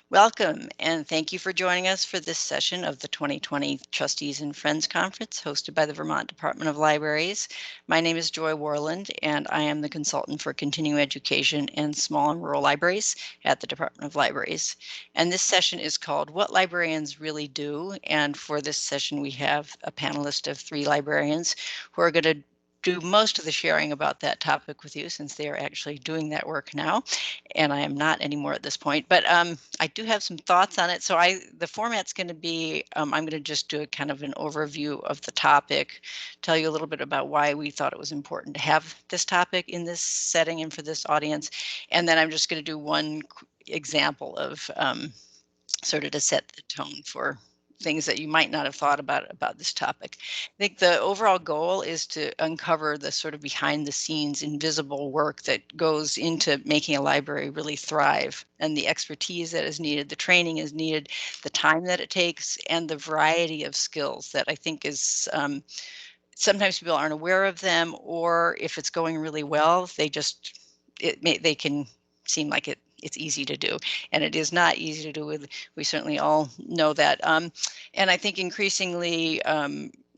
Welcome, and thank you for joining us for this session of the 2020 Trustees and Friends Conference hosted by the Vermont Department of Libraries. My name is Joy Worland, and I am the consultant for continuing education and small and rural libraries at the Department of Libraries. And this session is called What Librarians Really Do. And for this session, we have a panelist of 3 librarians who are going to do most of the sharing about that topic with you, since they are actually doing that work now, and I am not anymore at this point. But I do have some thoughts on it. So the format's going to be, I'm going to just do a kind of an overview of the topic, tell you a little bit about why we thought it was important to have this topic in this setting and for this audience. And then I'm just going to do one example of sort of to set the tone for things that you might not have thought about this topic. I think the overall goal is to uncover the sort of behind the scenes invisible work that goes into making a library really thrive, and the expertise that is needed, the training is needed, the time that it takes, and the variety of skills that I think is sometimes people aren't aware of them, or if it's going really well, they can seem like it's easy to do, and it is not easy to do. We certainly all know that, and I think increasingly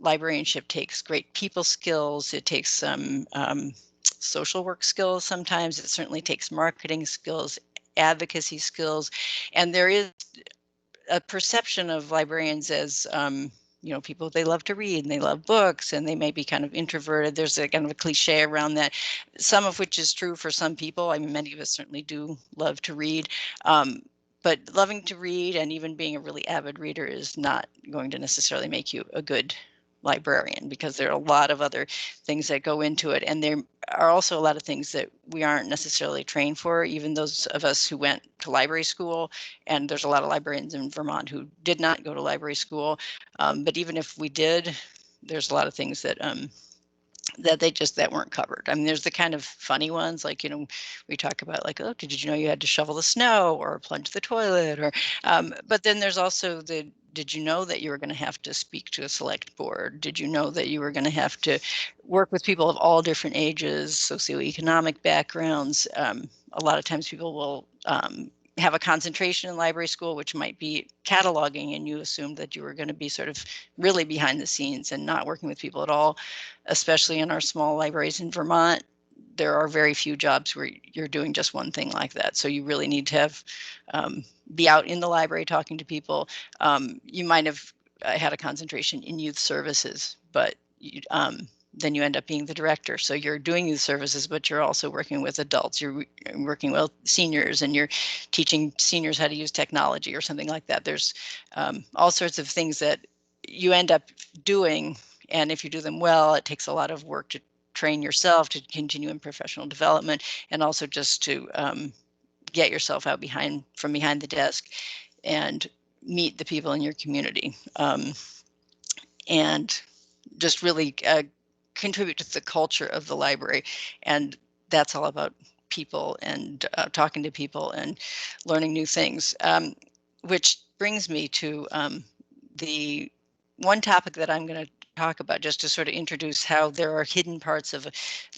librarianship takes great people skills. It takes some social work skills. Sometimes it certainly takes marketing skills, advocacy skills, and there is a perception of librarians as people, they love to read and they love books and they may be kind of introverted. There's a kind of a cliche around that, some of which is true for some people. I mean, many of us certainly do love to read, but loving to read and even being a really avid reader is not going to necessarily make you a good librarian, because there are a lot of other things that go into it, and there are also a lot of things that we aren't necessarily trained for, even those of us who went to library school. And there's a lot of librarians in Vermont who did not go to library school, but even if we did, there's a lot of things that that weren't covered. I mean, there's the kind of funny ones, like, we talk about, like, oh, did you know you had to shovel the snow or plunge the toilet, or but then there's also did you know that you were going to have to speak to a select board? Did you know that you were going to have to work with people of all different ages, socioeconomic backgrounds? A lot of times people will have a concentration in library school, which might be cataloging, and you assumed that you were going to be sort of really behind the scenes and not working with people at all, especially in our small libraries in Vermont. There are very few jobs where you're doing just one thing like that. So you really need to have be out in the library talking to people. You might have had a concentration in youth services, but then you end up being the director. So you're doing youth services, but you're also working with adults. You're working with seniors, and you're teaching seniors how to use technology or something like that. There's all sorts of things that you end up doing, and if you do them well, it takes a lot of work to train yourself, to continue in professional development, and also just to get yourself out from behind the desk and meet the people in your community, and just really contribute to the culture of the library. And that's all about people and talking to people and learning new things, which brings me to the one topic that I'm going to talk about, just to sort of introduce how there are hidden parts of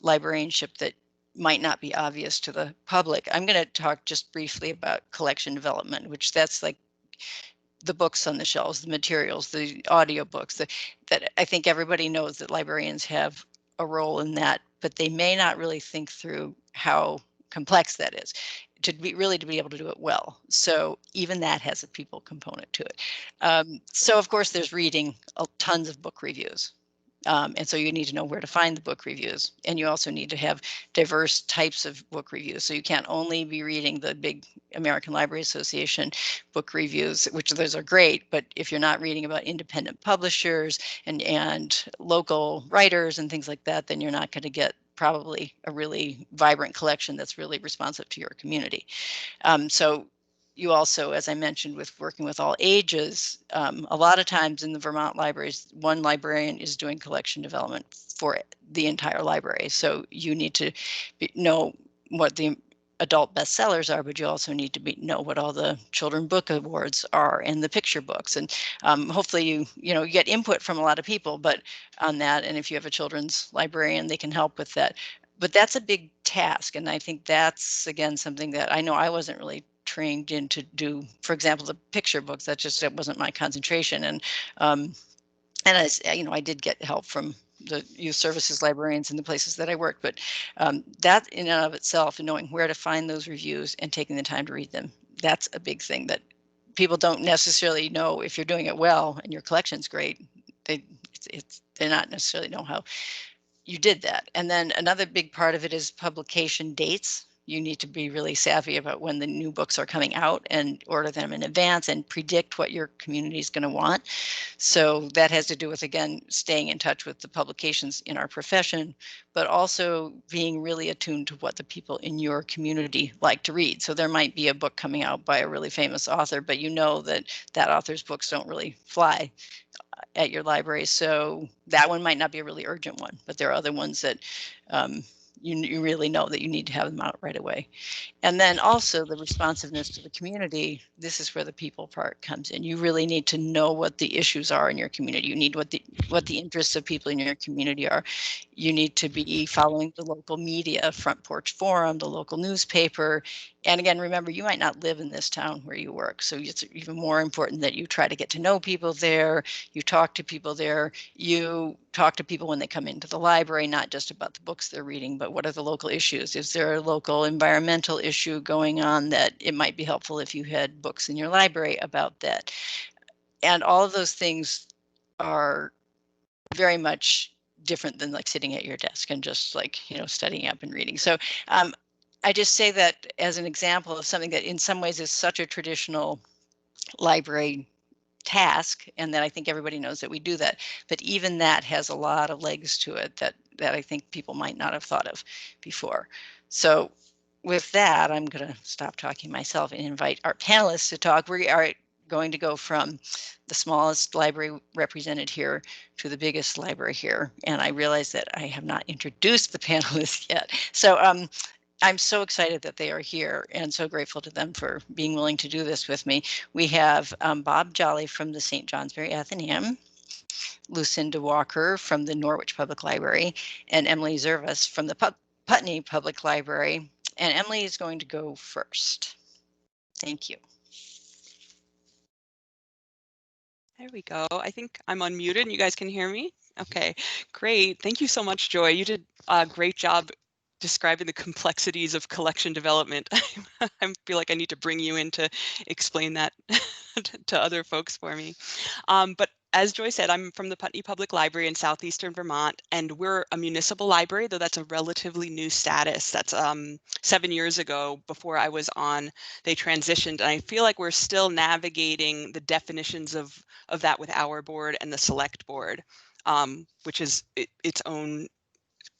librarianship that might not be obvious to the public. I'm going to talk just briefly about collection development, which that's like the books on the shelves, the materials, the audiobooks, that I think everybody knows that librarians have a role in that, but they may not really think through how complex that is to be able to do it well. So even that has a people component to it. So of course there's reading tons of book reviews. And so you need to know where to find the book reviews. And you also need to have diverse types of book reviews. So you can't only be reading the big American Library Association book reviews, which those are great, but if you're not reading about independent publishers and local writers and things like that, then you're not going to get probably a really vibrant collection that's really responsive to your community. So you also, as I mentioned, with working with all ages, a lot of times in the Vermont libraries, one librarian is doing collection development for the entire library. So you need to know what the adult bestsellers are, but you also need to know what all the children book awards are and the picture books. And hopefully you get input from a lot of people, but on that, and if you have a children's librarian, they can help with that. But that's a big task. And I think that's, again, something that I know I wasn't really trained in to do, for example, the picture books. That wasn't my concentration. And as you know, I did get help from the youth services librarians in the places that I worked, but that in and of itself, and knowing where to find those reviews and taking the time to read them, that's a big thing that people don't necessarily know. If you're doing it well and your collection's great, they're not necessarily know how you did that. And then another big part of it is publication dates. You need to be really savvy about when the new books are coming out and order them in advance and predict what your community is going to want. So that has to do with, again, staying in touch with the publications in our profession, but also being really attuned to what the people in your community like to read. So there might be a book coming out by a really famous author, but you know that that author's books don't really fly at your library. So that one might not be a really urgent one, but there are other ones that you really know that you need to have them out right away. And then also the responsiveness to the community. This is where the people part comes in. You really need to know what the issues are in your community. You need what the interests of people in your community are. You need to be following the local media, Front Porch Forum, the local newspaper. And again, remember, you might not live in this town where you work. So it's even more important that you try to get to know people there. You talk to people there. You talk to people when they come into the library, not just about the books they're reading, but what are the local issues? Is there a local environmental issue going on that it might be helpful if you had books in your library about that? And all of those things are very much different than like sitting at your desk and just like, you know, studying up and reading. So I just say that as an example of something that in some ways is such a traditional library task, and that I think everybody knows that we do that, but even that has a lot of legs to it that I think people might not have thought of before. So with that, I'm going to stop talking myself and invite our panelists to talk. We are going to go from the smallest library represented here to the biggest library here, and I realize that I have not introduced the panelists yet. So I'm so excited that they are here and so grateful to them for being willing to do this with me. We have Bob Joly from the St. Johnsbury Athenaeum, Lucinda Walker from the Norwich Public Library, and Emily Zervas from the Putney Public Library. And Emily is going to go first. Thank you. There we go. I think I'm unmuted and you guys can hear me. Okay, great. Thank you so much, Joy. You did a great job describing the complexities of collection development. I feel like I need to bring you in to explain that to other folks for me. But as Joy said, I'm from the Putney Public Library in southeastern Vermont, and we're a municipal library, though that's a relatively new status. That's 7 years ago, before I was on, they transitioned, and I feel like we're still navigating the definitions of that with our board and the select board, which is its own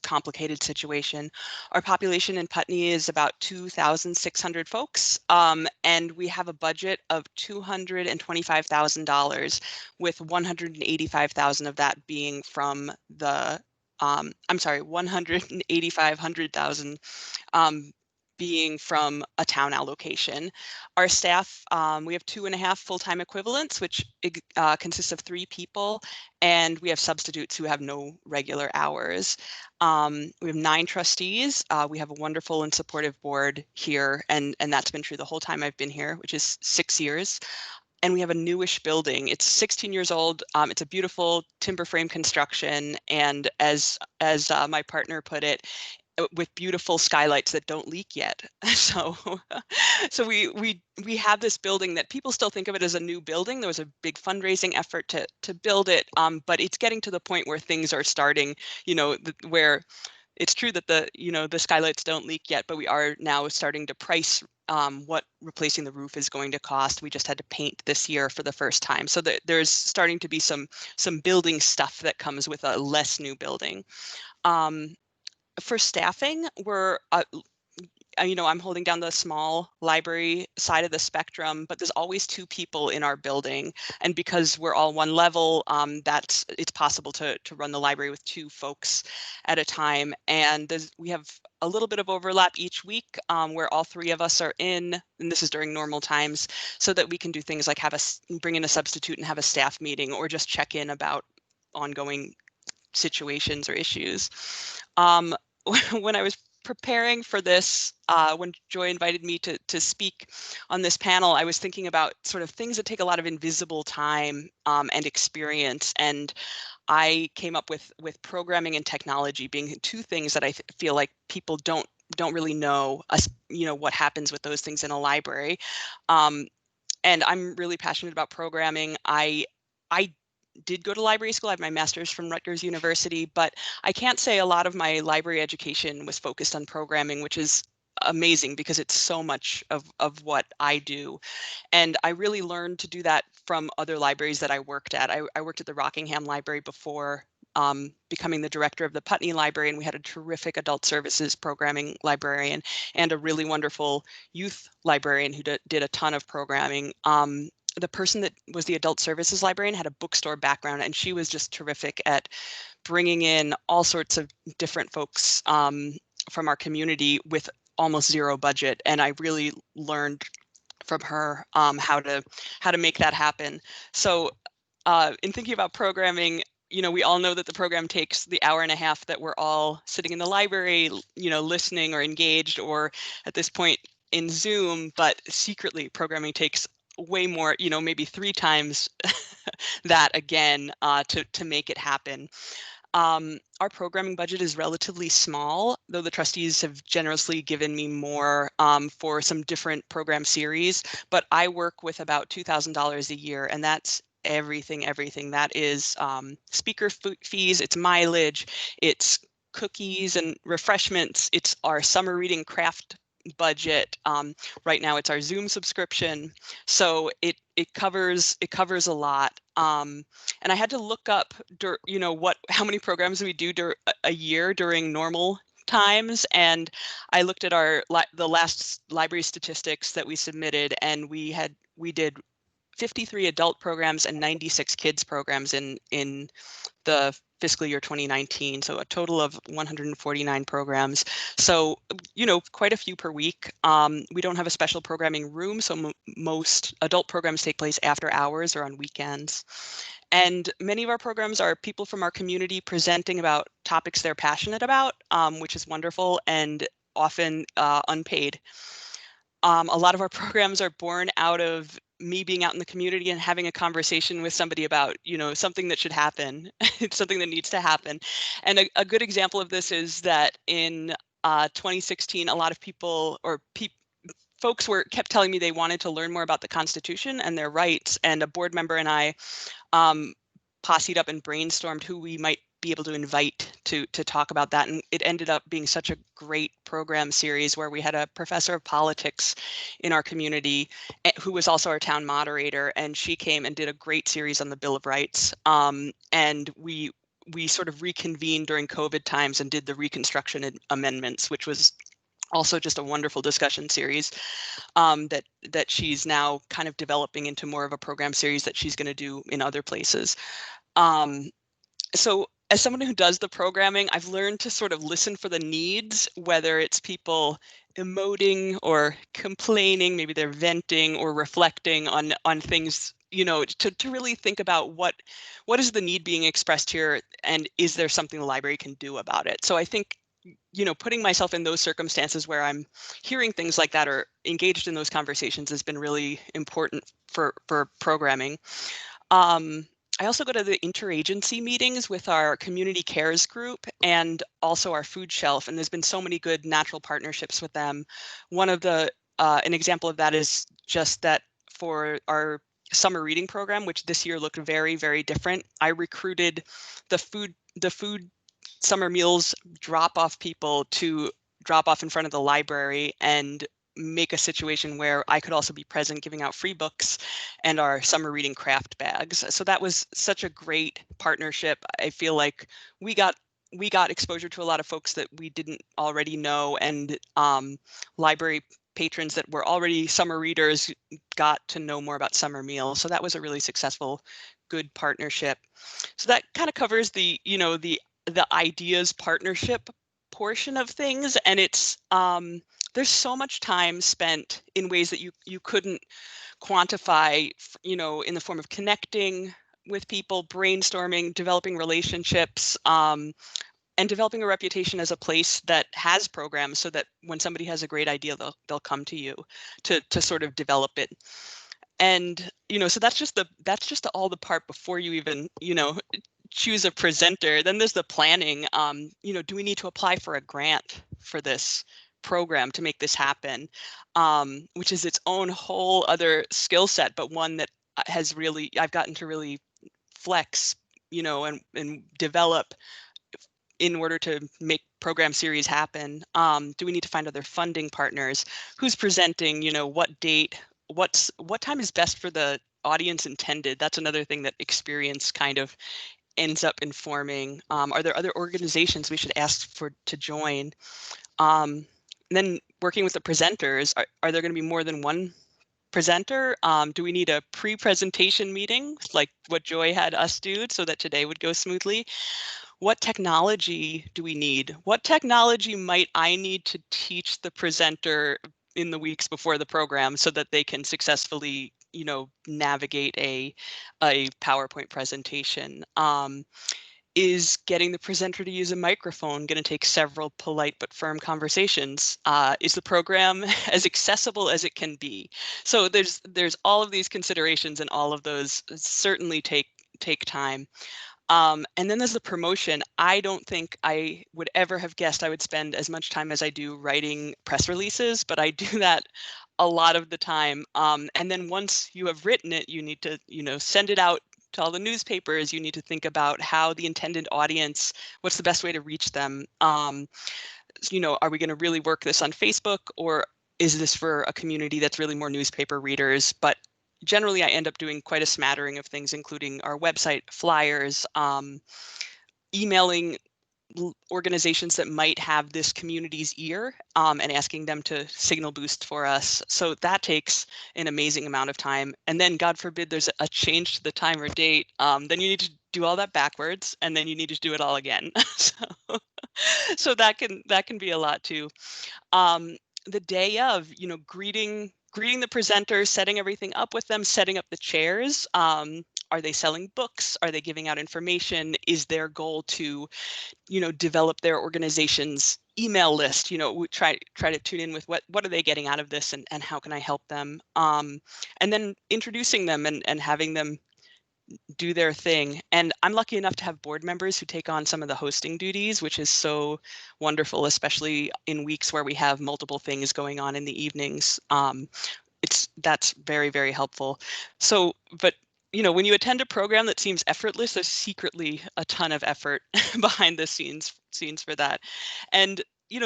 complicated situation. Our population in Putney is about 2,600 folks, and we have a budget of $225,000, with $185,000 of that being from the, $185,000 being from a town allocation. Our staff, we have 2.5 full-time equivalents, which consists of 3 people, and we have substitutes who have no regular hours. We have 9 trustees. We have a wonderful and supportive board here, and that's been true the whole time I've been here, which is 6 years. And we have a newish building. It's 16 years old. It's a beautiful timber frame construction, and as my partner put it, with beautiful skylights that don't leak yet. So we have this building that people still think of it as a new building. There was a big fundraising effort to build it, but it's getting to the point where things are starting, where it's true that the skylights don't leak yet, but we are now starting to price what replacing the roof is going to cost. We just had to paint this year for the first time. So there's starting to be some building stuff that comes with a less new building. For staffing, we're, I'm holding down the small library side of the spectrum, but there's always 2 people in our building. And because we're all one level, it's possible to run the library with 2 folks at a time. And we have a little bit of overlap each week where all 3 of us are in, and this is during normal times, so that we can do things like bring in a substitute and have a staff meeting, or just check in about ongoing situations or issues. When I was preparing for this, when Joy invited me to speak on this panel, I was thinking about sort of things that take a lot of invisible time and experience. And I came up with programming and technology being two things that I feel like people don't really know what happens with those things in a library. And I'm really passionate about programming. I did go to library school. I have my master's from Rutgers University, but I can't say a lot of my library education was focused on programming, which is amazing because it's so much of what I do. And I really learned to do that from other libraries that I worked at. I worked at the Rockingham Library before becoming the director of the Putney Library, and we had a terrific adult services programming librarian and a really wonderful youth librarian who did a ton of programming. The person that was the adult services librarian had a bookstore background, and she was just terrific at bringing in all sorts of different folks from our community with almost zero budget. And I really learned from her how to make that happen. So in thinking about programming, we all know that the program takes the hour and a half that we're all sitting in the library, listening or engaged, or at this point in Zoom, but secretly programming takes way more, maybe 3 times that again to make it happen. Our programming budget is relatively small, though the trustees have generously given me more for some different program series, but I work with about $2,000 a year, and that's everything. That is speaker fees, it's mileage, it's cookies and refreshments, it's our summer reading craft budget. Right now it's our Zoom subscription. So it covers a lot. And I had to look up, how many programs we do a year during normal times. And I looked at the last library statistics that we submitted, and we did 53 adult programs and 96 kids programs in the fiscal year 2019, so a total of 149 programs. So, quite a few per week. We don't have a special programming room, so most adult programs take place after hours or on weekends. And many of our programs are people from our community presenting about topics they're passionate about, which is wonderful and often unpaid. A lot of our programs are born out of me being out in the community and having a conversation with somebody about, something that should happen. It's something that needs to happen. And a good example of this is that in 2016, a lot of people folks kept telling me they wanted to learn more about the Constitution and their rights. And a board member and I posseed up and brainstormed who we might be able to invite to talk about that. And it ended up being such a great program series where we had a professor of politics in our community who was also our town moderator, and she came and did a great series on the Bill of Rights. And we sort of reconvened during COVID times and did the Reconstruction amendments, which was also just a wonderful discussion series that she's now kind of developing into more of a program series that she's going to do in other places. So as someone who does the programming, I've learned to sort of listen for the needs, whether it's people emoting or complaining, maybe they're venting or reflecting on things, to really think about what is the need being expressed here, and is there something the library can do about it? So I think, putting myself in those circumstances where I'm hearing things like that or engaged in those conversations has been really important for programming. I also go to the interagency meetings with our community cares group and also our food shelf, and there's been so many good natural partnerships with them. One of an example of that is just that for our summer reading program, which this year looked very, very different. I recruited the food summer meals drop-off people to drop off in front of the library and make a situation where I could also be present giving out free books and our summer reading craft bags. So that was such a great partnership. I feel like we got exposure to a lot of folks that we didn't already know, and library patrons that were already summer readers got to know more about summer meals. So that was a really successful, good partnership. So that kind of covers the ideas partnership portion of things, and it's there's so much time spent in ways that you couldn't quantify, in the form of connecting with people, brainstorming, developing relationships, and developing a reputation as a place that has programs, so that when somebody has a great idea, they'll come to you to sort of develop it. And so that's just all the part before you even choose a presenter. Then there's the planning. Do we need to apply for a grant for this program to make this happen, which is its own whole other skill set, but one that I've gotten to really flex, and develop in order to make program series happen. Do we need to find other funding partners? Who's presenting? What date? What time is best for the audience intended? That's another thing that experience kind of ends up informing. Are there other organizations we should ask to join? Then working with the presenters, are there going to be more than one presenter? Do we need a pre-presentation meeting like what Joy had us do so that today would go smoothly? What technology do we need? What technology might I need to teach the presenter in the weeks before the program so that they can successfully, navigate a PowerPoint presentation? Is getting the presenter to use a microphone going to take several polite but firm conversations? Is the program as accessible as it can be? So there's all of these considerations, and all of those certainly take time. And then there's the promotion. I don't think I would ever have guessed I would spend as much time as I do writing press releases, but I do that a lot of the time. And then once you have written it, you need to, send it out to all the newspapers. You need to think about how the intended audience, what's the best way to reach them? Are we going to really work this on Facebook, or is this for a community that's really more newspaper readers? But generally, I end up doing quite a smattering of things, including our website, flyers, emailing organizations that might have this community's ear, and asking them to signal boost for us. So that takes an amazing amount of time. And then, God forbid, there's a change to the time or date. Then you need to do all that backwards, and then you need to do it all again. So that can be a lot too. The day of, greeting the presenters, setting everything up with them, setting up the chairs. Are they selling books? Are they giving out information? Is their goal to, develop their organization's email list? Try to tune in with what are they getting out of this, and how can I help them? And then introducing them and having them do their thing. And I'm lucky enough to have board members who take on some of the hosting duties, which is so wonderful, especially in weeks where we have multiple things going on in the evenings. That's very, very helpful. So, but when you attend a program that seems effortless, there's secretly a ton of effort behind the scenes for that. And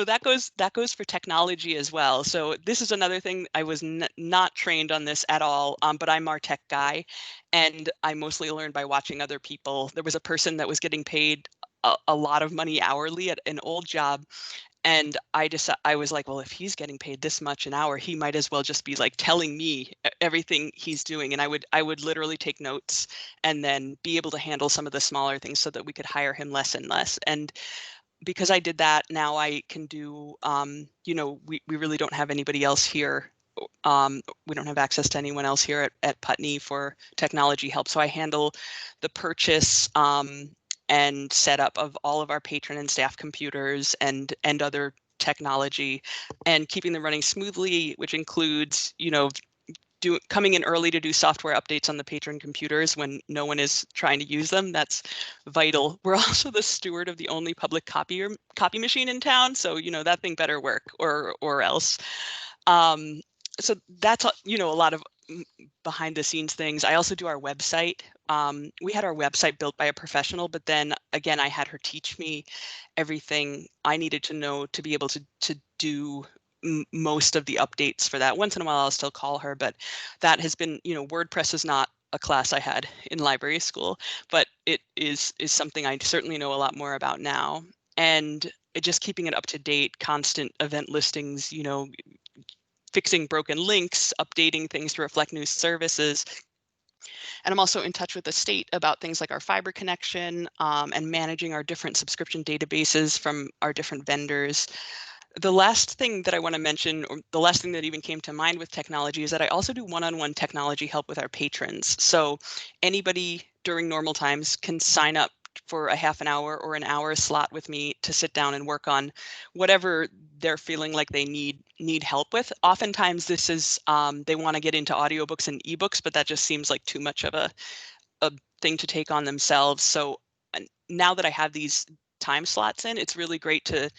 that goes for technology as well. So this is another thing. I was not trained on this at all, but I'm our tech guy, and I mostly learned by watching other people. There was a person that was getting paid a lot of money hourly at an old job, and I was like, well, if he's getting paid this much an hour, he might as well just be like telling me everything he's doing. And I would literally take notes and then be able to handle some of the smaller things so that we could hire him less and less. And because I did that, now I can do, we really don't have anybody else here. We don't have access to anyone else here at Putney for technology help. So I handle the purchase, and setup of all of our patron and staff computers and other technology, and keeping them running smoothly, which includes, coming in early to do software updates on the patron computers when no one is trying to use them. That's vital. We're also the steward of the only public copy machine in town, so that thing better work or else. So that's a lot of behind the scenes things. I also do our website. We had our website built by a professional, but then again, I had her teach me everything I needed to know to be able to do most of the updates for that. Once in a while, I'll still call her, but that has been, WordPress is not a class I had in library school, but it is something I certainly know a lot more about now. And just keeping it up to date, constant event listings, fixing broken links, updating things to reflect new services. And I'm also in touch with the state about things like our fiber connection, and managing our different subscription databases from our different vendors. The last thing that I want to mention, or the last thing that even came to mind with technology, is that I also do one-on-one technology help with our patrons. So anybody during normal times can sign up for a half an hour or an hour slot with me to sit down and work on whatever they're feeling like they need help with. Oftentimes this is they want to get into audiobooks and ebooks, but that just seems like too much of a thing to take on themselves. So now that I have these time slots in, it's really great to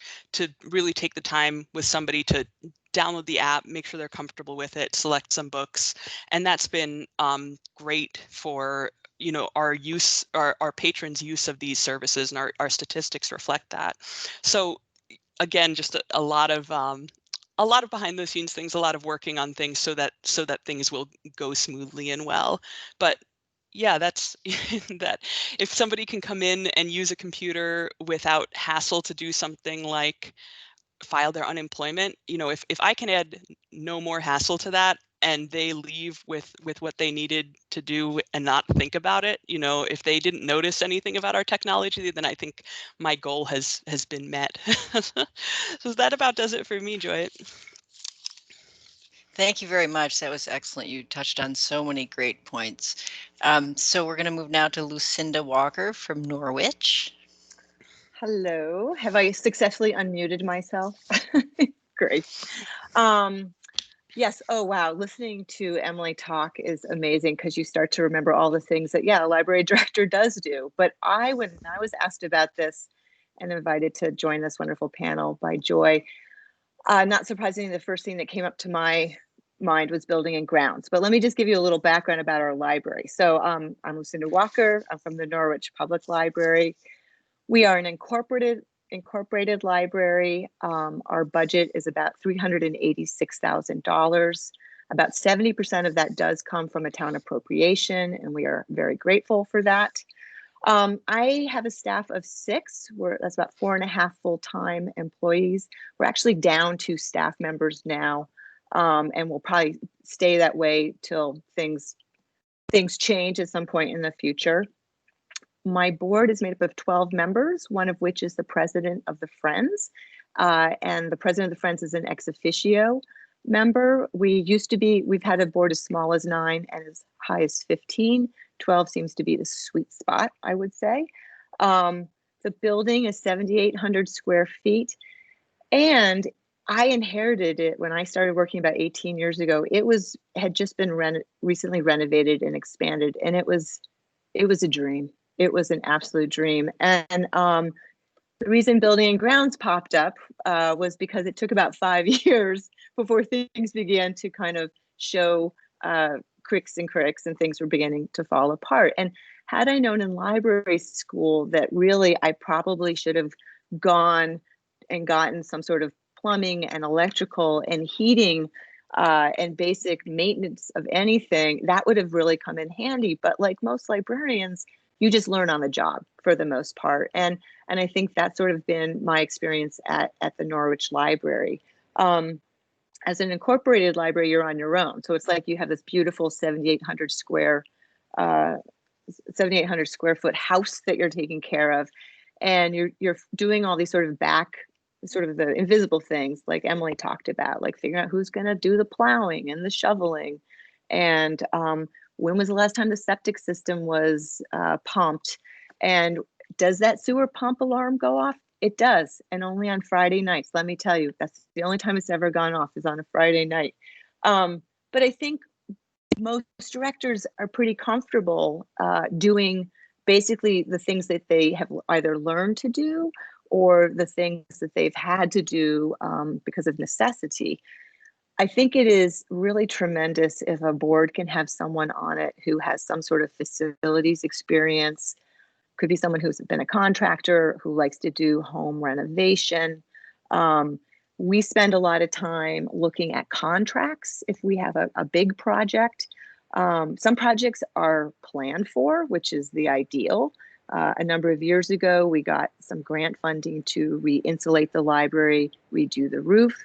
really take the time with somebody to download the app, make sure they're comfortable with it, select some books, and that's been great for our patrons' use of these services, and our statistics reflect that. So again, just a lot of behind the scenes things, a lot of working on things so that things will go smoothly and well. But yeah, that's that. If somebody can come in and use a computer without hassle to do something like file their unemployment, if I can add no more hassle to that and they leave with what they needed to do and not think about it, if they didn't notice anything about our technology, then I think my goal has been met. So that about does it for me, Joy. Thank you very much. That was excellent. You touched on so many great points. So we're going to move now to Lucinda Walker from Norwich. Hello. Have I successfully unmuted myself? Great. Yes. Oh, wow. Listening to Emily talk is amazing because you start to remember all the things that, a library director does do. But when I was asked about this and invited to join this wonderful panel by Joy, not surprisingly, the first thing that came up to my mind was building and grounds. But let me just give you a little background about our library. So I'm Lucinda Walker. I'm from the Norwich Public Library. We are an incorporated library. Our budget is about $386,000. About 70% of that does come from a town appropriation, and we are very grateful for that. I have a staff of 6. That's about 4.5 full-time employees. We're actually down 2 staff members now, and we'll probably stay that way till things change at some point in the future. My board is made up of 12 members, one of which is the president of the Friends. And the president of the Friends is an ex officio member. We've had a board as small as 9 and as high as 15. 12 seems to be the sweet spot, I would say. The building is 7,800 square feet. And I inherited it when I started working about 18 years ago. It had just been recently renovated and expanded, and it was a dream. It was an absolute dream. And the reason building and grounds popped up was because it took about 5 years before things began to kind of show cricks and things were beginning to fall apart. And had I known in library school that really I probably should have gone and gotten some sort of plumbing and electrical and heating and basic maintenance of anything, that would have really come in handy. But like most librarians, you just learn on the job for the most part. And I think that's sort of been my experience at the Norwich Library. As an incorporated library, you're on your own. So it's like you have this beautiful 7,800 square foot house that you're taking care of. And you're doing all these sort of the invisible things like Emily talked about, like figuring out who's going to do the plowing and the shoveling. And when was the last time the septic system was pumped? And does that sewer pump alarm go off? It does, and only on Friday nights. Let me tell you, that's the only time it's ever gone off is on a Friday night. But I think most directors are pretty comfortable doing basically the things that they have either learned to do or the things that they've had to do because of necessity. I think it is really tremendous if a board can have someone on it who has some sort of facilities experience. Could be someone who's been a contractor, who likes to do home renovation. We spend a lot of time looking at contracts if we have a big project. Some projects are planned for, which is the ideal. A number of years ago, we got some grant funding to re-insulate the library, redo the roof,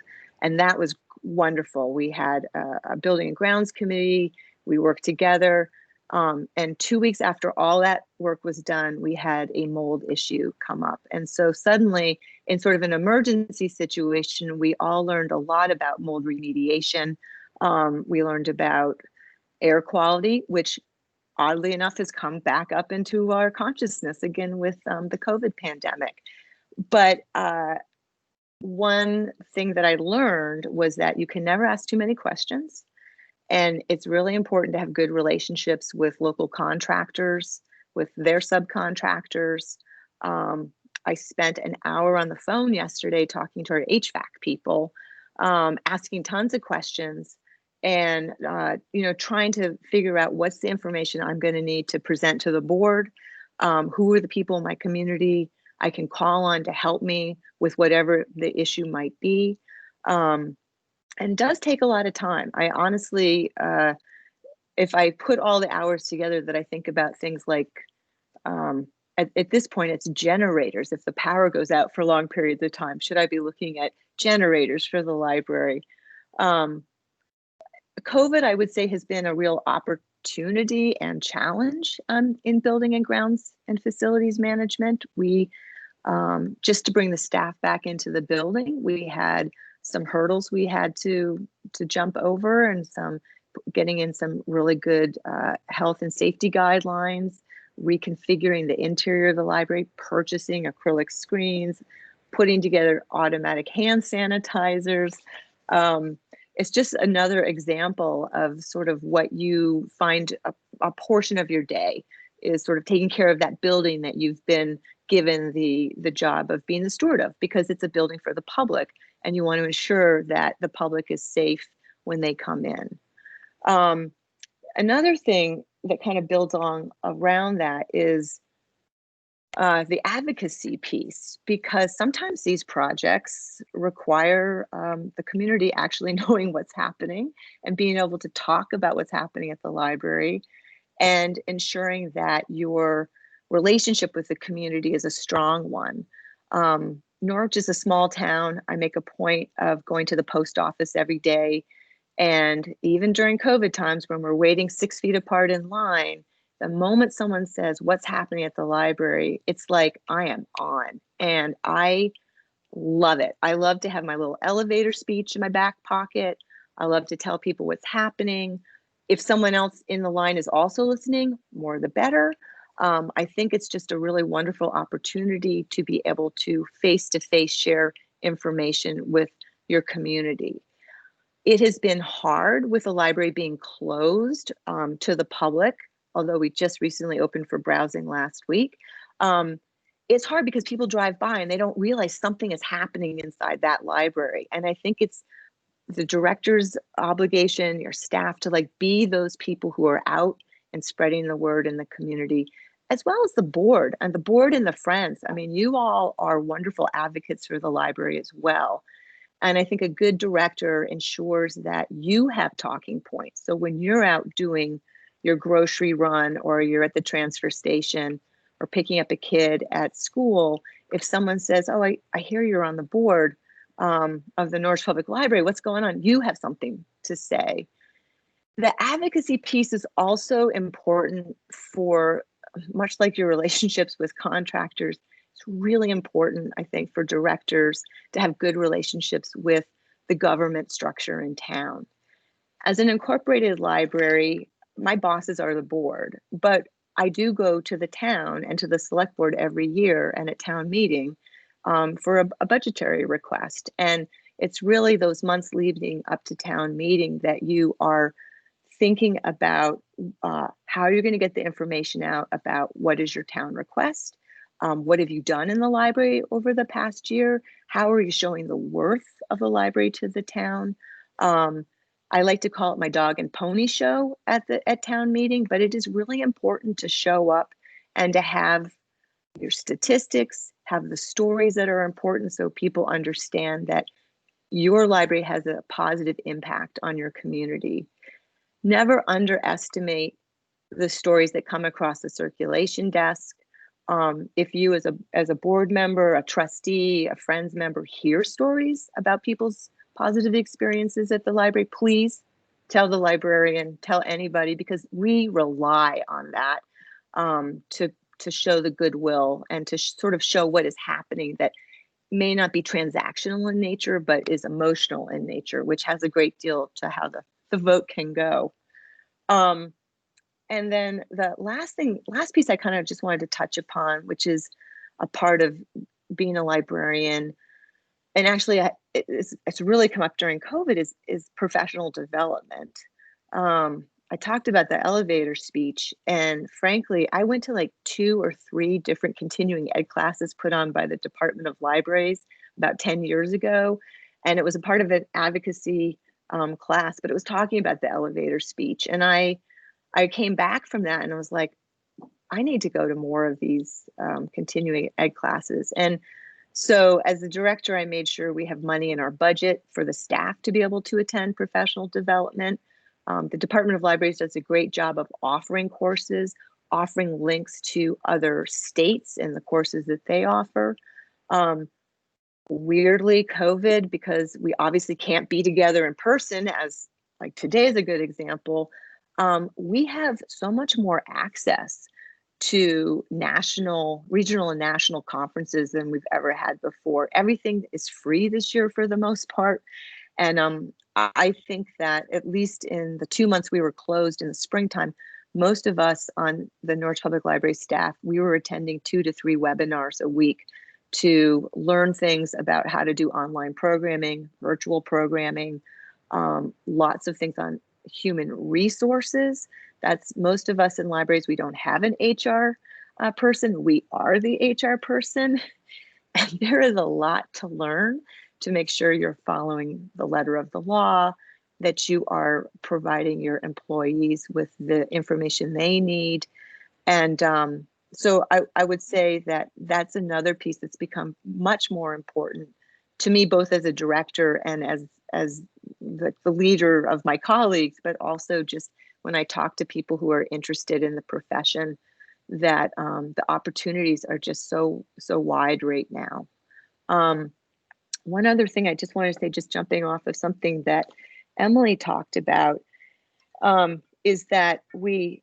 and that was wonderful. We had a building and grounds committee. We worked together. And 2 weeks after all that work was done, we had a mold issue come up. And so suddenly, in sort of an emergency situation, we all learned a lot about mold remediation. We learned about air quality, which oddly enough has come back up into our consciousness again with the COVID pandemic. But one thing that I learned was that you can never ask too many questions. And it's really important to have good relationships with local contractors, with their subcontractors. I spent an hour on the phone yesterday talking to our HVAC people, asking tons of questions and, trying to figure out what's the information I'm going to need to present to the board. Who are the people in my community I can call on to help me with whatever the issue might be. And does take a lot of time. I honestly, if I put all the hours together that I think about things like, at this point, it's generators. If the power goes out for long periods of time, should I be looking at generators for the library? COVID, I would say, has been a real opportunity and challenge in building and grounds and facilities management. We, just to bring the staff back into the building, we had some hurdles we had to jump over, and getting in some really good health and safety guidelines, reconfiguring the interior of the library, purchasing acrylic screens, putting together automatic hand sanitizers. It's just another example of sort of what you find a portion of your day is sort of taking care of that building that you've been given the job of being the steward of, because it's a building for the public and you want to ensure that the public is safe when they come in. Another thing that kind of builds on around that is the advocacy piece, because sometimes these projects require the community actually knowing what's happening and being able to talk about what's happening at the library and ensuring that your relationship with the community is a strong one. Norwich is a small town. I make a point of going to the post office every day. And even during COVID times when we're waiting 6 feet apart in line, the moment someone says what's happening at the library, it's like I am on, and I love it. I love to have my little elevator speech in my back pocket. I love to tell people what's happening. If someone else in the line is also listening, more the better. I think it's just a really wonderful opportunity to be able to face-to-face share information with your community. It has been hard with the library being closed to the public, although we just recently opened for browsing last week. It's hard because people drive by and they don't realize something is happening inside that library. And I think it's the director's obligation, your staff, to be those people who are out and spreading the word in the community, as well as the board and the friends. I mean, you all are wonderful advocates for the library as well. And I think a good director ensures that you have talking points. So when you're out doing your grocery run, or you're at the transfer station, or picking up a kid at school, if someone says, oh, I hear you're on the board of the Norwich Public Library, what's going on? You have something to say. The advocacy piece is also important for, much like your relationships with contractors, it's really important, I think, for directors to have good relationships with the government structure in town. As an incorporated library, my bosses are the board, but I do go to the town and to the select board every year and at town meeting for a budgetary request. And it's really those months leading up to town meeting that you are thinking about how you're going to get the information out about what is your town request. What have you done in the library over the past year? How are you showing the worth of the library to the town? I like to call it my dog and pony show at town meeting, but it is really important to show up and to have your statistics, have the stories that are important so people understand that your library has a positive impact on your community. Never underestimate the stories that come across the circulation desk. If you as a board member, a trustee, a Friends member hear stories about people's positive experiences at the library, please tell the librarian, tell anybody, because we rely on that to show the goodwill and to sort of show what is happening that may not be transactional in nature, but is emotional in nature, which has a great deal to how the vote can go. And then the last piece I kind of just wanted to touch upon, which is a part of being a librarian, and actually it's really come up during COVID, is professional development. I talked about the elevator speech, and frankly, I went to like 2 or 3 different continuing ed classes put on by the Department of Libraries about 10 years ago. And it was a part of an advocacy class, but it was talking about the elevator speech. And I came back from that and I was like, I need to go to more of these continuing ed classes. And so as the director, I made sure we have money in our budget for the staff to be able to attend professional development. The Department of Libraries does a great job of offering courses, offering links to other states and the courses that they offer. Weirdly, COVID, because we obviously can't be together in person, as like today is a good example, we have so much more access to regional and national conferences than we've ever had before. Everything is free this year for the most part. And I think that at least in the 2 months we were closed in the springtime, most of us on the Norwich Public Library staff, we were attending 2 to 3 webinars a week to learn things about how to do online programming, virtual programming, lots of things on human resources. That's most of us in libraries, we don't have an HR person. We are the HR person. And there is a lot to learn to make sure you're following the letter of the law, that you are providing your employees with the information they need. And so I would say that that's another piece that's become much more important to me, both as a director and as the leader of my colleagues, but also just when I talk to people who are interested in the profession, that the opportunities are just so wide right now. One other thing I just wanted to say, just jumping off of something that Emily talked about, is that we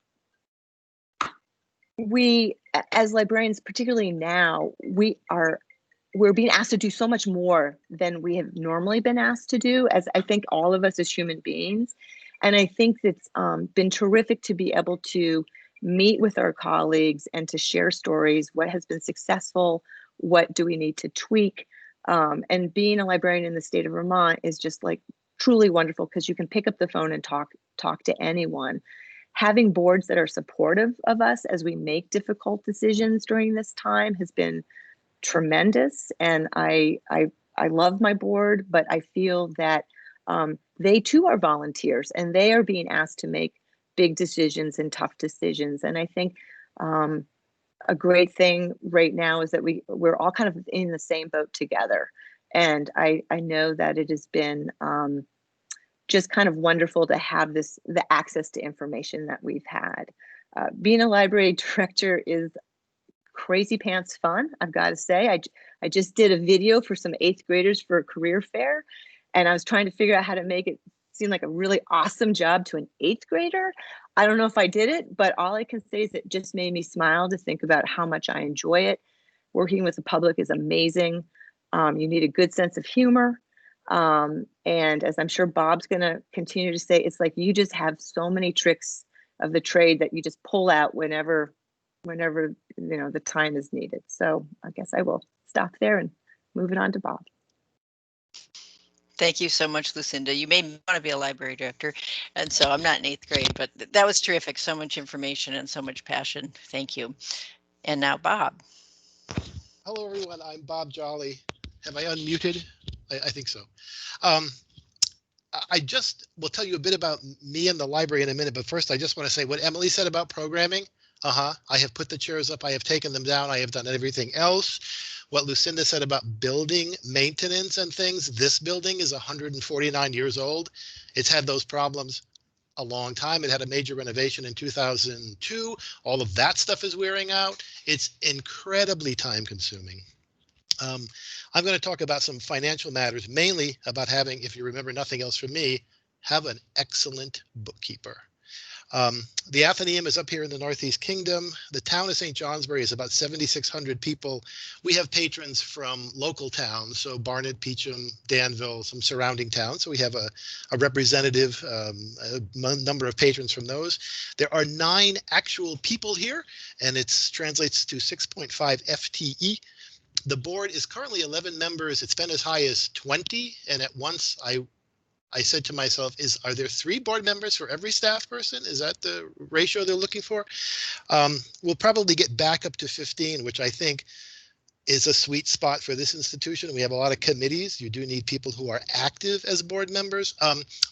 as librarians, particularly now, we're being asked to do so much more than we have normally been asked to do, as I think all of us as human beings. And I think it's been terrific to be able to meet with our colleagues and to share stories, what has been successful, what do we need to tweak. And being a librarian in the state of Vermont is just like truly wonderful, because you can pick up the phone and talk to anyone. Having boards that are supportive of us as we make difficult decisions during this time has been tremendous. And I love my board, but I feel that they too are volunteers and they are being asked to make big decisions and tough decisions. And I think a great thing right now is that we're all kind of in the same boat together. And I know that it has been just kind of wonderful to have the access to information that we've had. Being a library director is crazy pants fun, I've got to say. I just did a video for some 8th graders for a career fair, and I was trying to figure out how to make it seem like a really awesome job to an 8th grader. I don't know if I did it, but all I can say is it just made me smile to think about how much I enjoy it. Working with the public is amazing. You need a good sense of humor. And as I'm sure Bob's going to continue to say, it's like you just have so many tricks of the trade that you just pull out whenever the time is needed. So I guess I will stop there and move it on to Bob. Thank you so much, Lucinda. You made me want to be a library director. And so I'm not in 8th grade, but that was terrific. So much information and so much passion. Thank you. And now Bob. Hello, everyone. I'm Bob Joly. Have I unmuted? I think so. I just will tell you a bit about me and the library in a minute, but first I just want to say what Emily said about programming. I have put the chairs up, I have taken them down, I have done everything else. What Lucinda said about building maintenance and things, this building is 149 years old. It's had those problems a long time. It had a major renovation in 2002. All of that stuff is wearing out. It's incredibly time consuming. I'm going to talk about some financial matters, mainly about having, if you remember nothing else from me, have an excellent bookkeeper. The Athenaeum is up here in the Northeast Kingdom. The town of St. Johnsbury is about 7,600 people. We have patrons from local towns, so Barnet, Peacham, Danville, some surrounding towns. So we have a representative number of patrons from those. There are 9 actual people here, and it translates to 6.5 FTE. The board is currently 11 members. It's been as high as 20, and at once I said to myself, are there 3 board members for every staff person? Is that the ratio they're looking for? We'll probably get back up to 15, which I think is a sweet spot for this institution. We have a lot of committees. You do need people who are active as board members.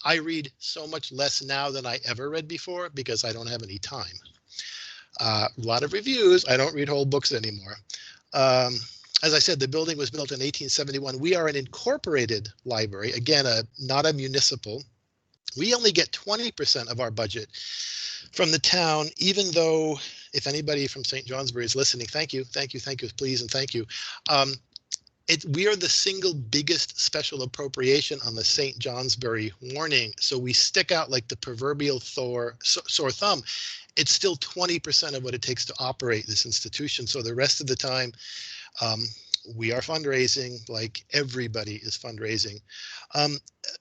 I read so much less now than I ever read before because I don't have any time. A lot of reviews. I don't read whole books anymore. As I said, the building was built in 1871. We are an incorporated library, again, not a municipal. We only get 20% of our budget from the town, even though, if anybody from St. Johnsbury is listening, thank you, please, and thank you. We are the single biggest special appropriation on the St. Johnsbury warning, so we stick out like the proverbial sore thumb. It's still 20% of what it takes to operate this institution, so the rest of the time, we are fundraising like everybody is fundraising.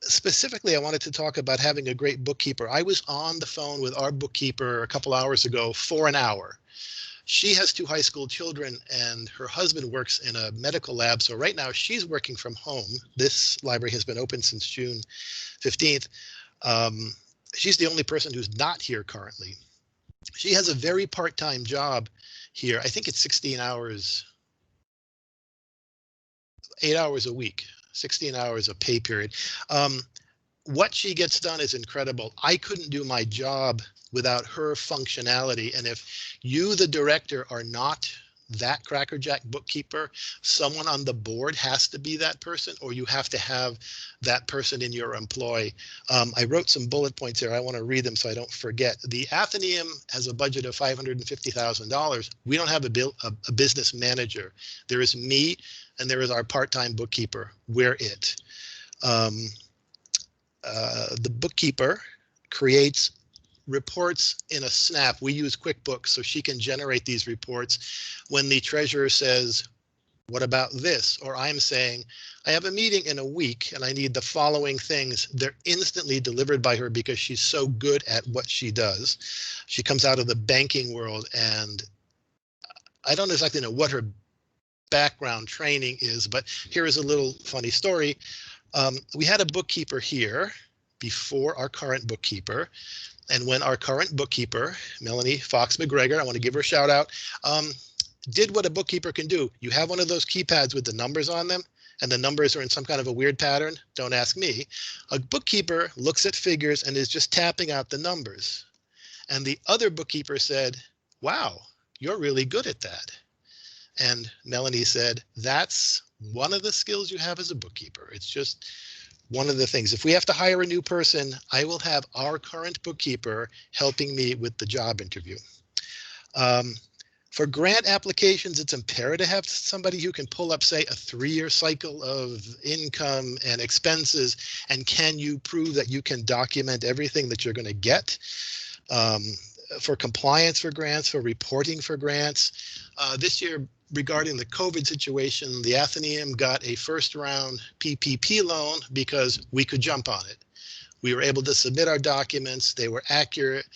Specifically, I wanted to talk about having a great bookkeeper. I was on the phone with our bookkeeper a couple hours ago for an hour. She has 2 high school children and her husband works in a medical lab. So right now she's working from home. This library has been open since June 15th. She's the only person who's not here currently. She has a very part-time job here. I think it's 16 hours. 8 hours a week, 16 hours a pay period. What she gets done is incredible. I couldn't do my job without her functionality. And if you, the director, are not that crackerjack bookkeeper, someone on the board has to be that person, or you have to have that person in your employ. I wrote some bullet points here. I want to read them so I don't forget. The Athenaeum has a budget of $550,000. We don't have a business manager. There is me, and there is our part-time bookkeeper. We're it. The bookkeeper creates reports in a snap. We use QuickBooks, so she can generate these reports. When the treasurer says, what about this? Or I'm saying, I have a meeting in a week and I need the following things. They're instantly delivered by her because she's so good at what she does. She comes out of the banking world, and I don't exactly know what her background training is, but here is a little funny story. We had a bookkeeper here before our current bookkeeper. And when our current bookkeeper, Melanie Fox McGregor, I want to give her a shout out, did what a bookkeeper can do. You have one of those keypads with the numbers on them, and the numbers are in some kind of a weird pattern. Don't ask me. A bookkeeper looks at figures and is just tapping out the numbers. And the other bookkeeper said, wow, you're really good at that. And Melanie said, that's one of the skills you have as a bookkeeper. It's just one of the things. If we have to hire a new person, I will have our current bookkeeper helping me with the job interview. For grant applications, it's imperative to have somebody who can pull up, say, a 3-year cycle of income and expenses, and can you prove that you can document everything that you're going to get? For compliance for grants, for reporting for grants. This year, regarding the COVID situation, the Athenaeum got a first round PPP loan because we could jump on it. We were able to submit our documents, they were accurate,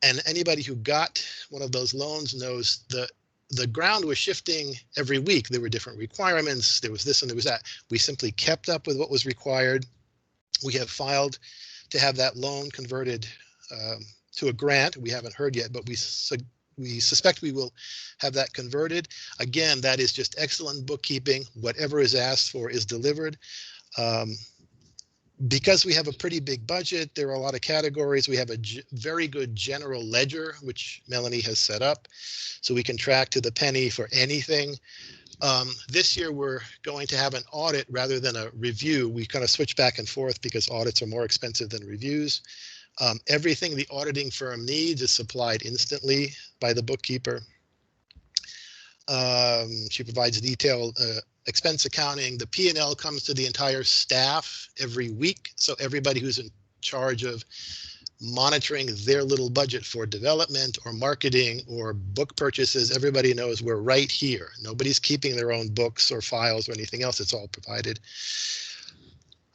and anybody who got one of those loans knows the ground was shifting every week. There were different requirements, there was this and there was that. We simply kept up with what was required. We have filed to have that loan converted to a grant. We haven't heard yet, but we suspect we will have that converted. Again, that is just excellent bookkeeping. Whatever is asked for is delivered. Because we have a pretty big budget, there are a lot of categories. We have a very good general ledger, which Melanie has set up, so we can track to the penny for anything. This year, we're going to have an audit rather than a review. We kind of switch back and forth because audits are more expensive than reviews. Everything the auditing firm needs is supplied instantly by the bookkeeper. She provides detailed expense accounting. The P&L comes to the entire staff every week. So everybody who's in charge of monitoring their little budget for development or marketing or book purchases. Everybody knows we're right here. Nobody's keeping their own books or files or anything else. It's all provided.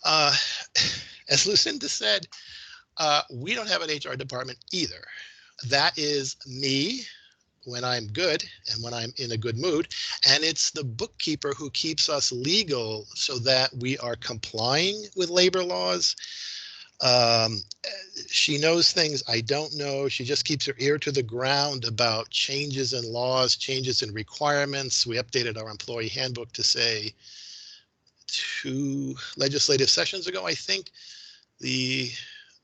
As Lucinda said, we don't have an HR department either. That is me when I'm good and when I'm in a good mood. And it's the bookkeeper who keeps us legal so that we are complying with labor laws. She knows things I don't know. She just keeps her ear to the ground about changes in laws, changes in requirements. We updated our employee handbook to say 2 legislative sessions ago, I think, the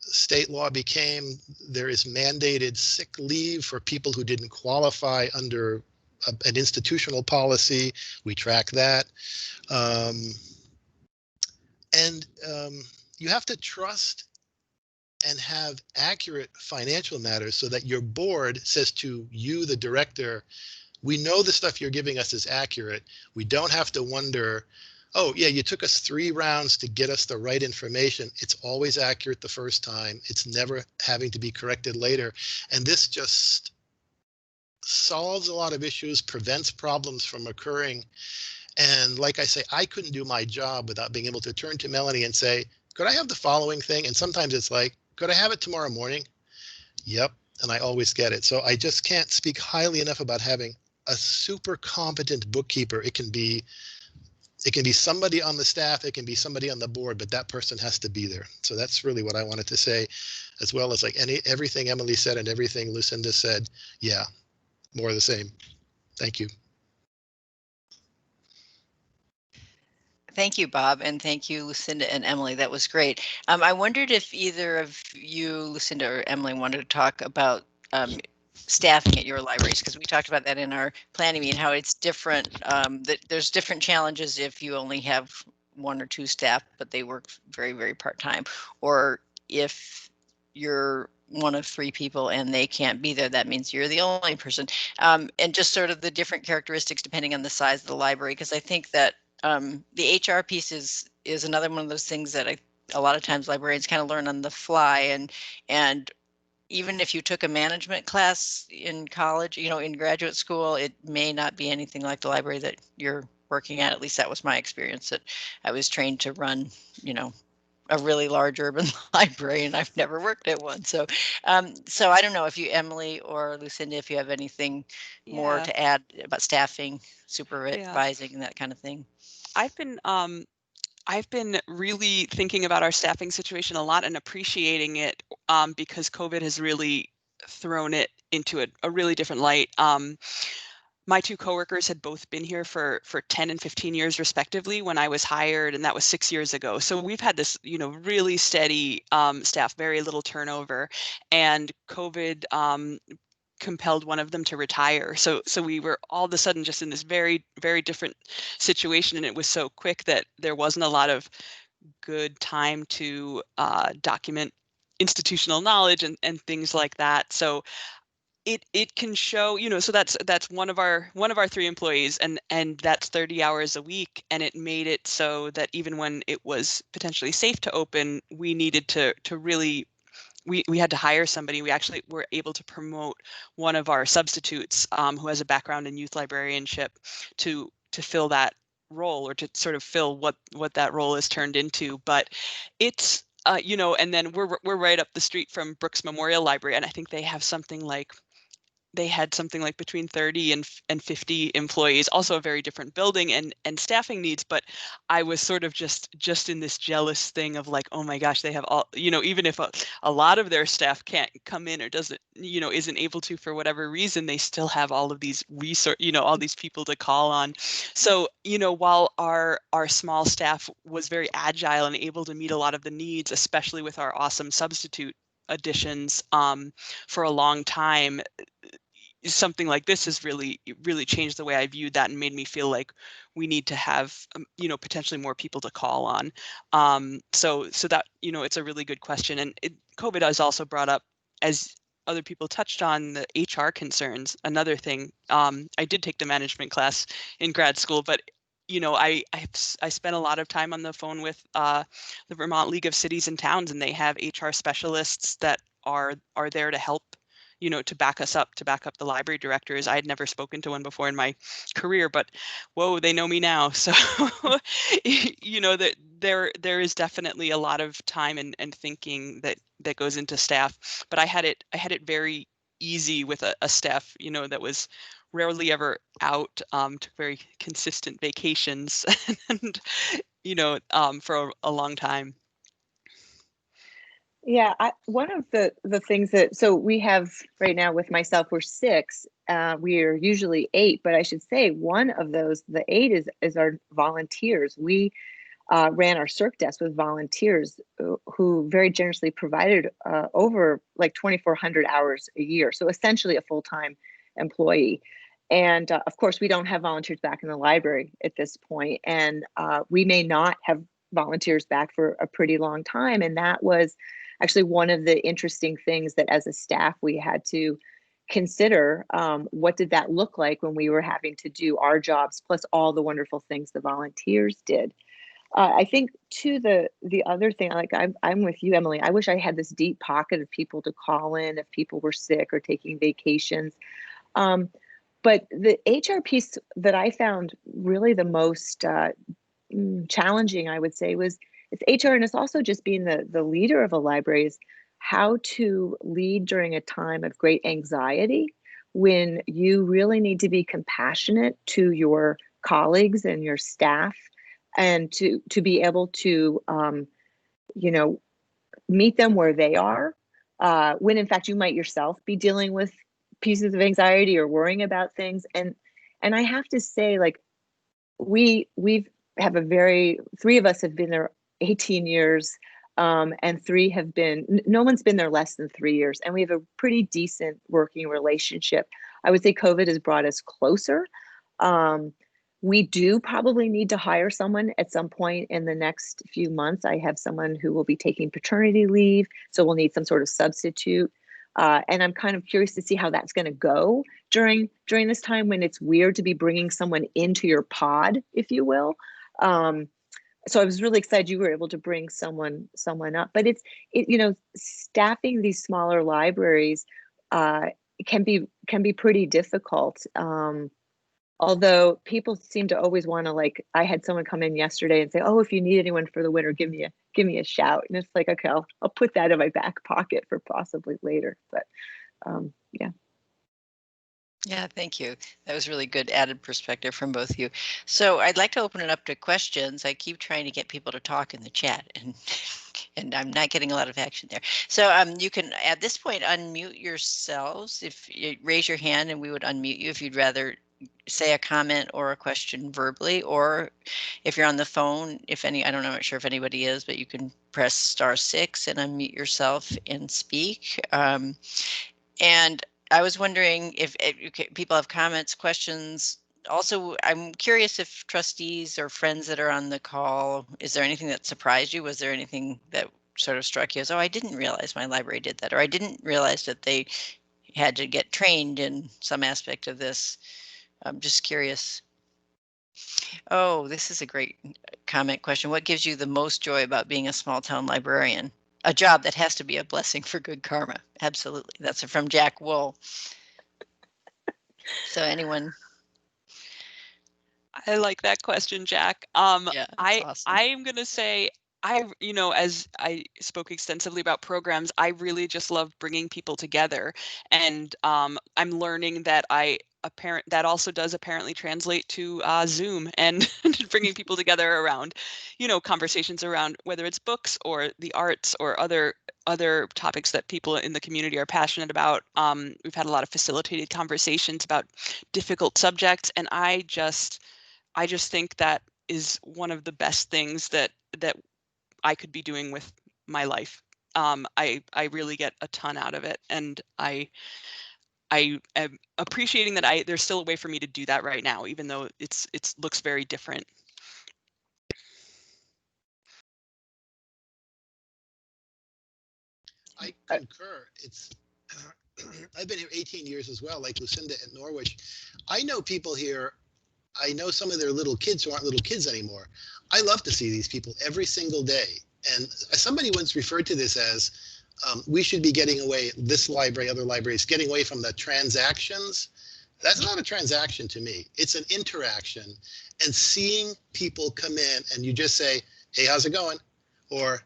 state law became there is mandated sick leave for people who didn't qualify under an institutional policy. We track that. You have to trust and have accurate financial matters so that your board says to you, the director, we know the stuff you're giving us is accurate. We don't have to wonder, oh yeah, you took us 3 rounds to get us the right information. It's always accurate the first time. It's never having to be corrected later. And this just solves a lot of issues, prevents problems from occurring. And like I say, I couldn't do my job without being able to turn to Melanie and say, could I have the following thing? And sometimes it's like, could I have it tomorrow morning? Yep. And I always get it. So I just can't speak highly enough about having a super competent bookkeeper. It can be somebody on the staff, it can be somebody on the board, but that person has to be there. So that's really what I wanted to say, as well as like everything Emily said and everything Lucinda said. Yeah, more of the same. Thank you. Thank you, Bob, and thank you, Lucinda and Emily. That was great. I wondered if either of you, Lucinda or Emily, wanted to talk about staffing at your libraries, because we talked about that in our planning meeting, how it's different. That there's different challenges if you only have 1 or 2 staff, but they work very, very part-time, or if you're one of 3 people and they can't be there, that means you're the only person. And just sort of the different characteristics depending on the size of the library, because I think that the HR piece is another one of those things that a lot of times librarians kind of learn on the fly, and even if you took a management class in college, in graduate school, it may not be anything like the library that you're working at. At least that was my experience. That I was trained to run, a really large urban library, and I've never worked at one. So I don't know if you, Emily or Lucinda, if you have anything more to add about staffing, supervising, and that kind of thing. I've been really thinking about our staffing situation a lot and appreciating it because COVID has really thrown it into a really different light. My 2 coworkers had both been here for 10 and 15 years respectively when I was hired, and that was 6 years ago. So we've had this, really steady staff, very little turnover, and COVID compelled one of them to retire. So we were all of a sudden just in this very, very different situation, and it was so quick that there wasn't a lot of good time to document institutional knowledge and things like that. So it can show, so that's one of our 3 employees, and that's 30 hours a week, and it made it so that even when it was potentially safe to open, we needed to really we had to hire somebody. We actually were able to promote one of our substitutes who has a background in youth librarianship to fill that role, or to sort of fill what that role is turned into. But it's and then we're right up the street from Brooks Memorial Library, and I think they have something like between 30 and 50 employees, also a very different building and staffing needs. But I was sort of just in this jealous thing of like, oh my gosh, they have all, even if a lot of their staff can't come in or doesn't, isn't able to for whatever reason, they still have all of these all these people to call on. So, while our small staff was very agile and able to meet a lot of the needs, especially with our awesome substitute additions for a long time, something like this has really changed the way I viewed that and made me feel like we need to have potentially more people to call on. So that it's a really good question, and COVID has also brought up, as other people touched on, the HR concerns. Another thing, I did take the management class in grad school, but I spent a lot of time on the phone with the Vermont League of Cities and Towns, and they have HR specialists that are there to help, to back us up, to back up the library directors. I had never spoken to one before in my career, but whoa, they know me now. So, that there is definitely a lot of time and thinking that goes into staff. But I had it very easy with a staff, that was rarely ever out, took very consistent vacations and, for a long time. Yeah, one of the things so we have right now with myself, we're 6. We are usually 8, but I should say one of those, the 8 is our volunteers. We ran our circ desk with volunteers who very generously provided over like 2,400 hours a year. So essentially a full-time employee. And of course, we don't have volunteers back in the library at this point, and we may not have volunteers back for a pretty long time. And that was actually one of the interesting things that as a staff we had to consider. What did that look like when we were having to do our jobs plus all the wonderful things the volunteers did? I think too, the other thing, like I'm with you, Emily. I wish I had this deep pocket of people to call in if people were sick or taking vacations. But the HR piece that I found really the most challenging, I would say, was it's HR, and it's also just being the leader of a library, is how to lead during a time of great anxiety when you really need to be compassionate to your colleagues and your staff, and to be able to meet them where they are, when in fact you might yourself be dealing with pieces of anxiety or worrying about things. And I have to say, like, we've have 3 of us have been there 18 years, and 3 have been, no one's been there less than 3 years, and we have a pretty decent working relationship. I would say COVID has brought us closer. We do probably need to hire someone at some point in the next few months. I have someone who will be taking paternity leave, so we'll need some sort of substitute. And I'm kind of curious to see how that's going to go during this time when it's weird to be bringing someone into your pod, if you will. So I was really excited you were able to bring someone up. But it's staffing these smaller libraries can be pretty difficult. Although people seem to always want to, like, I had someone come in yesterday and say, "Oh, if you need anyone for the winter, give me a shout." And it's like, okay, I'll put that in my back pocket for possibly later. But yeah. Yeah, thank you. That was really good added perspective from both of you. So I'd like to open it up to questions. I keep trying to get people to talk in the chat, and I'm not getting a lot of action there. So you can at this point unmute yourselves. If you raise your hand, and we would unmute you if you'd rather say a comment or a question verbally, or if you're on the phone, I'm not sure if anybody is, but you can press *6 and unmute yourself and speak. And I was wondering if people have comments, questions. Also, I'm curious if trustees or friends that are on the call, is there anything that surprised you? Was there anything that sort of struck you as, oh, I didn't realize my library did that, or I didn't realize that they had to get trained in some aspect of this? I'm just curious. Oh, this is a great comment question. What gives you the most joy about being a small town librarian? A job that has to be a blessing for good karma. Absolutely. That's from Jack Wool. So anyone? I like that question, Jack. Yeah, awesome. I'm going to say, as I spoke extensively about programs, I really just love bringing people together. And I'm learning that that also does apparently translate to Zoom and bringing people together around, conversations around whether it's books or the arts or other topics that people in the community are passionate about. We've had a lot of facilitated conversations about difficult subjects, and I just think that is one of the best things that I could be doing with my life. I really get a ton out of it, and I am appreciating that there's still a way for me to do that right now, even though it looks very different. I concur. It's I've been here 18 years as well, like Lucinda at Norwich. I know people here. I know some of their little kids who aren't little kids anymore. I love to see these people every single day. And somebody once referred to this as We should be getting away, this library, other libraries, getting away from the transactions. That's not a transaction to me. It's an interaction. And seeing people come in and you just say, hey, how's it going? Or,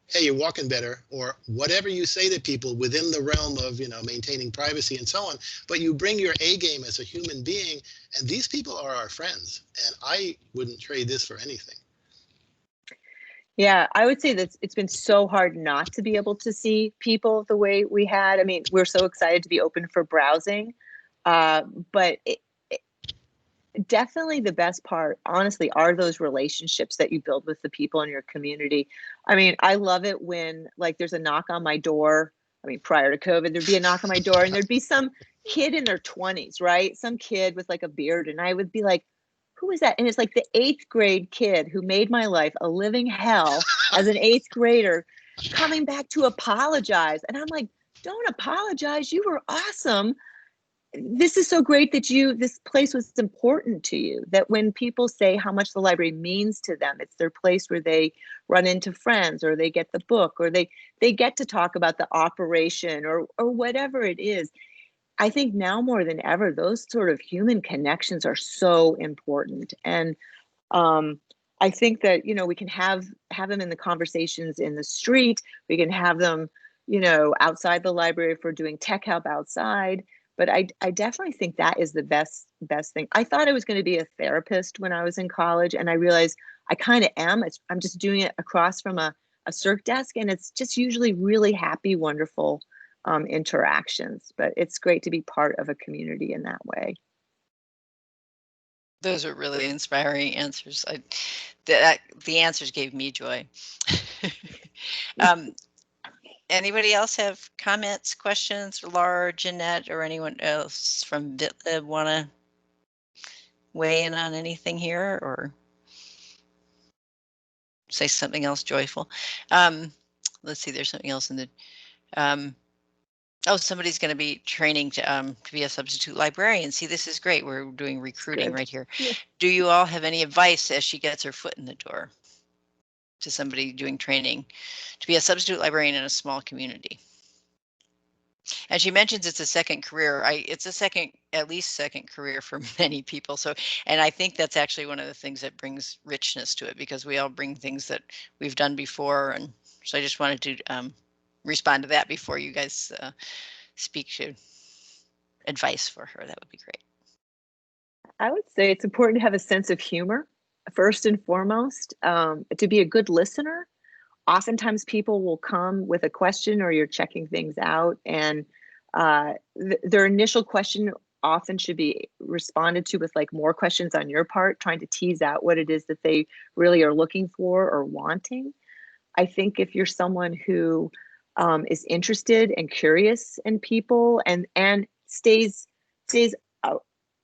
hey, you're walking better, or whatever you say to people within the realm of, maintaining privacy and so on. But you bring your A game as a human being, and these people are our friends. And I wouldn't trade this for anything. Yeah, I would say that it's been so hard not to be able to see people the way we had. I mean, we're so excited to be open for browsing, but definitely the best part, honestly, are those relationships that you build with the people in your community. I mean, I love it when there's a knock on my door. I mean, prior to COVID, there'd be a knock on my door and there'd be some kid in their 20s, right? Some kid with a beard. And I would be like, who is that? And it's the 8th grade kid who made my life a living hell as an 8th grader coming back to apologize. And I'm like, don't apologize. You were awesome. This is so great that this place was important to you, that when people say how much the library means to them, it's their place where they run into friends, or they get the book, or they get to talk about the operation, or whatever it is. I think now more than ever, those sort of human connections are so important. And I think that, we can have them in the conversations in the street. We can have them, outside the library if we're doing tech help outside. But I definitely think that is the best thing. I thought I was going to be a therapist when I was in college, and I realized I kind of am. I'm just doing it across from a circ desk, and it's just usually really happy, wonderful interactions. But it's great to be part of a community in that way. Those are really inspiring answers. The answers gave me joy. Anybody else have comments, questions? Laura, Jeanette, or anyone else from VitLib want to weigh in on anything here, or say something else joyful? Let's see, there's something else in the somebody's going to be training to be a substitute librarian. See, this is great. We're doing recruiting right here. Yeah. Do you all have any advice as she gets her foot in the door to somebody doing training to be a substitute librarian in a small community? And she mentions it's a second career. It's at least second career for many people. So, and I think that's actually one of the things that brings richness to it, because we all bring things that we've done before. And so I just wanted to respond to that before you guys speak to advice for her. That would be great. I would say it's important to have a sense of humor, first and foremost, to be a good listener. Oftentimes people will come with a question, or you're checking things out, and their initial question often should be responded to with more questions on your part, trying to tease out what it is that they really are looking for or wanting. I think if you're someone who is interested and curious in people and stays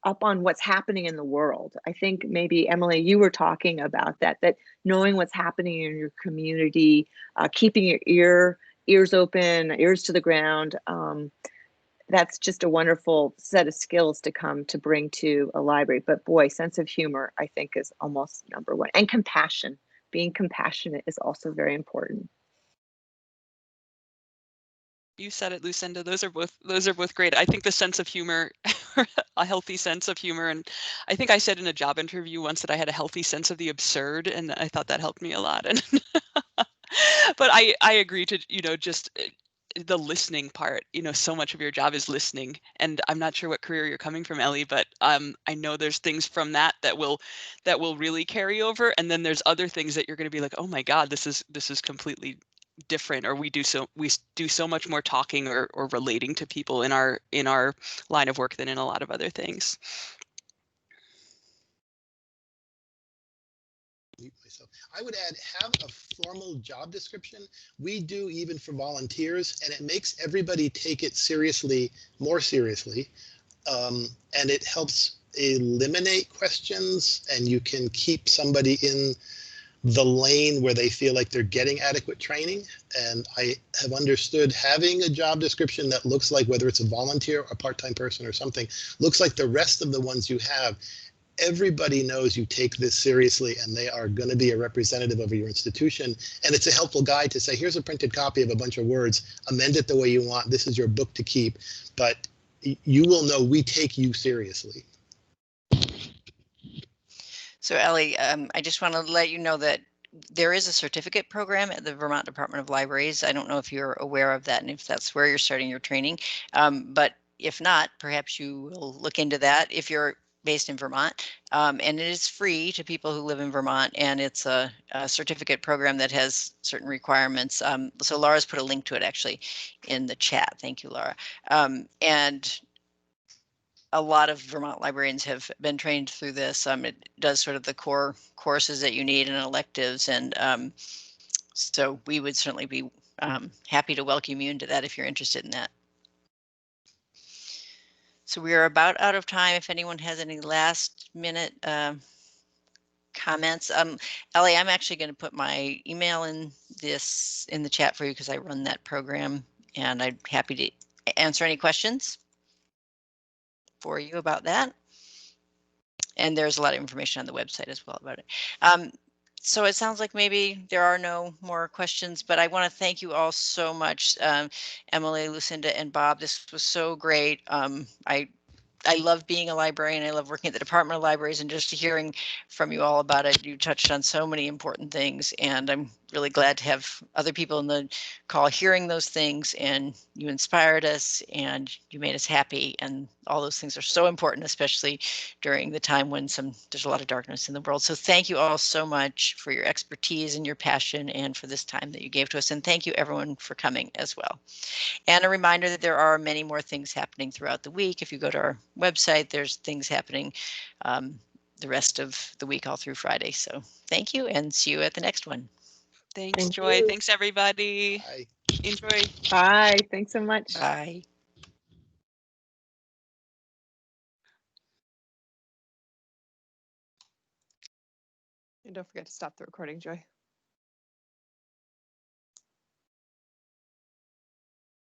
up on what's happening in the world. I think maybe, Emily, you were talking about that knowing what's happening in your community, keeping your ears open, ears to the ground. That's just a wonderful set of skills to bring to a library. But boy, sense of humor, I think, is almost number one. And compassion. Being compassionate is also very important. You said it, Lucinda. Those are both great. I think the sense of humor, a healthy sense of humor, and I think I said in a job interview once that I had a healthy sense of the absurd, and I thought that helped me a lot. And but I agree to just the listening part. So much of your job is listening, and I'm not sure what career you're coming from, Ellie, but I know there's things from that will really carry over, and then there's other things that you're going to be like, oh my God, this is completely different, or we do so much more talking or relating to people in our line of work than in a lot of other things. I would add, have a formal job description. We do even for volunteers, and it makes everybody take it more seriously, and it helps eliminate questions, and you can keep somebody in the lane where they feel like they're getting adequate training. And I have understood having a job description that looks like, whether it's a volunteer or a part-time person or something, looks like the rest of the ones you have, everybody knows you take this seriously and they are going to be a representative of your institution. And it's a helpful guide to say, here's a printed copy of a bunch of words, amend it the way you want. This is your book to keep. But you will know we take you seriously. So Ellie, I just want to let you know that there is a certificate program at the Vermont Department of Libraries. I don't know if you're aware of that and if that's where you're starting your training. But if not, perhaps you will look into that if you're based in Vermont. And it is free to people who live in Vermont, and it's a certificate program that has certain requirements. So Laura's put a link to it actually in the chat. Thank you, Laura. And a lot of Vermont librarians have been trained through this. It does sort of the core courses that you need and electives. And so we would certainly be happy to welcome you into that if you're interested in that. So we are about out of time. If anyone has any last minute comments. Ellie, I'm actually going to put my email in the chat for you because I run that program, and I'm happy to answer any questions for you about that. And there's a lot of information on the website as well about it. So it sounds like maybe there are no more questions, but I want to thank you all so much, Emily, Lucinda, and Bob. This was so great. I love being a librarian. I love working at the Department of Libraries, and just hearing from you all about it. You touched on so many important things, and I'm really glad to have other people in the call hearing those things, and you inspired us and you made us happy, and all those things are so important, especially during the time when there's a lot of darkness in the world. So thank you all so much for your expertise and your passion and for this time that you gave to us. And thank you everyone for coming as well. And a reminder that there are many more things happening throughout the week. If you go to our website, there's things happening the rest of the week all through Friday. So thank you and see you at the next one. Thanks, Thank Joy. you. Thanks, everybody. Bye. Enjoy. Bye. Thanks so much. Bye. And don't forget to stop the recording, Joy.